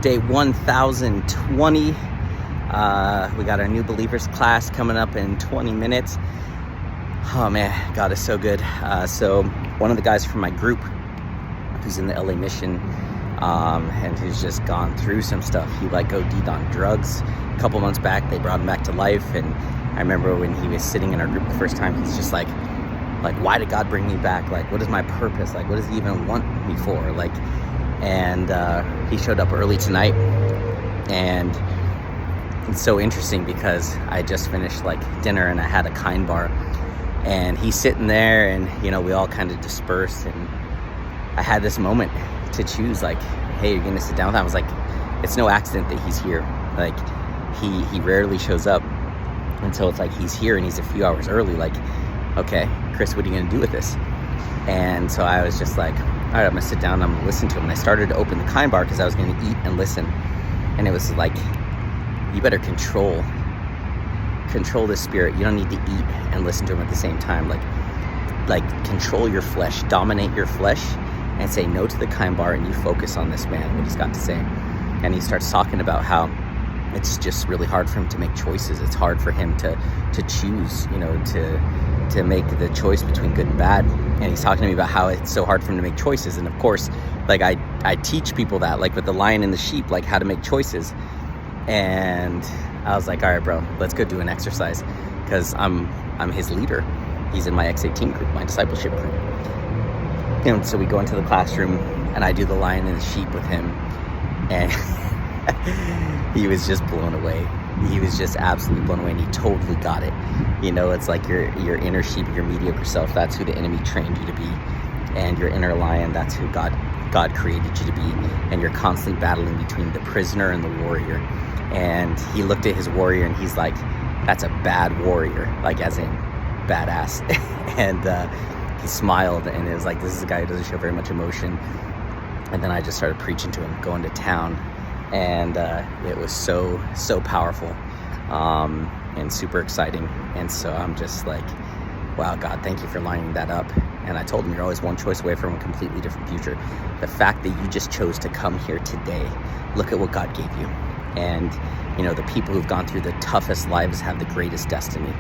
day 1020. We got our new believers class coming up in 20 minutes. Oh man, God is so good. So one of the guys from my group who's in the LA mission, and who's just gone through some stuff. He OD'd on drugs a couple months back. They brought him back to life, and I remember when he was sitting in our group the first time, he's just like, why did God bring me back? Like, what is my purpose? Like, what does he even want me for? And he showed up early tonight, and it's so interesting because I just finished dinner and I had a Kind bar, and he's sitting there, and we all kind of dispersed, and I had this moment to choose, hey, you're gonna sit down with him. I was like, it's no accident that he's here. He rarely shows up until it's he's here and he's a few hours early. Okay, Chris, what are you gonna do with this? And so I was just all right, I'm gonna sit down and I'm gonna listen to him. And I started to open the Kind bar because I was gonna eat and listen. And it was you better control the spirit. You don't need to eat and listen to him at the same time. Control your flesh, dominate your flesh, and say no to the Kind bar, and you focus on this man, what he's got to say. And he starts talking about how it's just really hard for him to make choices. It's hard for him to choose, to make the choice between good and bad. And he's talking to me about how it's so hard for him to make choices. And of course, I teach people that, with the lion and the sheep, how to make choices. And I was all right, bro, let's go do an exercise, because I'm his leader. He's in my X18 group, my discipleship group. And so we go into the classroom, and I do the lion and the sheep with him, and he was just blown away. He was just absolutely blown away, and he totally got it. It's your inner sheep, your mediocre self, that's who the enemy trained you to be. And your inner lion, that's who God created you to be. And you're constantly battling between the prisoner and the warrior. And he looked at his warrior, and he's like, that's a bad warrior, as in badass. And he smiled, and it was this is a guy who doesn't show very much emotion. And then I just started preaching to him, going to town, and it was so powerful, and super exciting. And so I'm just wow, God, thank you for lining that up. And I told him, you're always one choice away from a completely different future. The fact that you just chose to come here today, look at what God gave you. And the people who've gone through the toughest lives have the greatest destiny.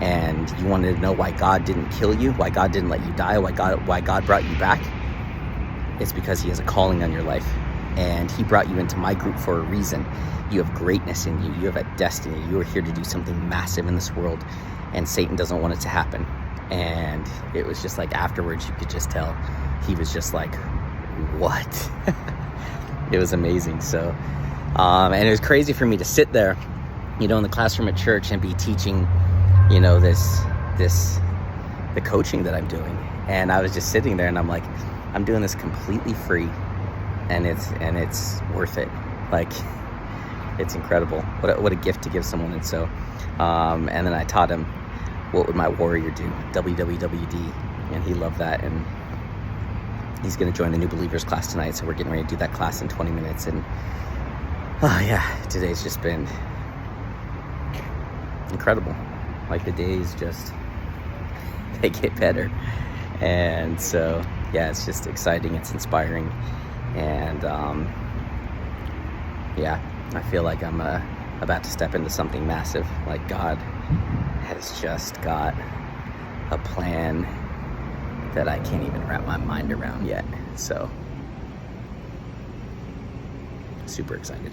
And you wanted to know why God didn't kill you, why God didn't let you die, why God brought you back. It's because he has a calling on your life. And he brought you into my group for a reason. You have greatness in you. You have a destiny. You are here to do something massive in this world. And Satan doesn't want it to happen. And it was just afterwards, you could just tell he was just what? It was amazing. So, and it was crazy for me to sit there, in the classroom at church and be teaching, the coaching that I'm doing. And I was just sitting there, and I'm I'm doing this completely free, and it's worth it. It's incredible. What a gift to give someone. And so, and then I taught him, what would my warrior do? WWWD. And he loved that. And he's going to join the new believers class tonight. So we're getting ready to do that class in 20 minutes. And oh yeah, today's just been incredible. The days just, they get better. And so, yeah, it's just exciting. It's inspiring. And yeah, I feel I'm about to step into something massive. God has just got a plan that I can't even wrap my mind around yet. So, super excited.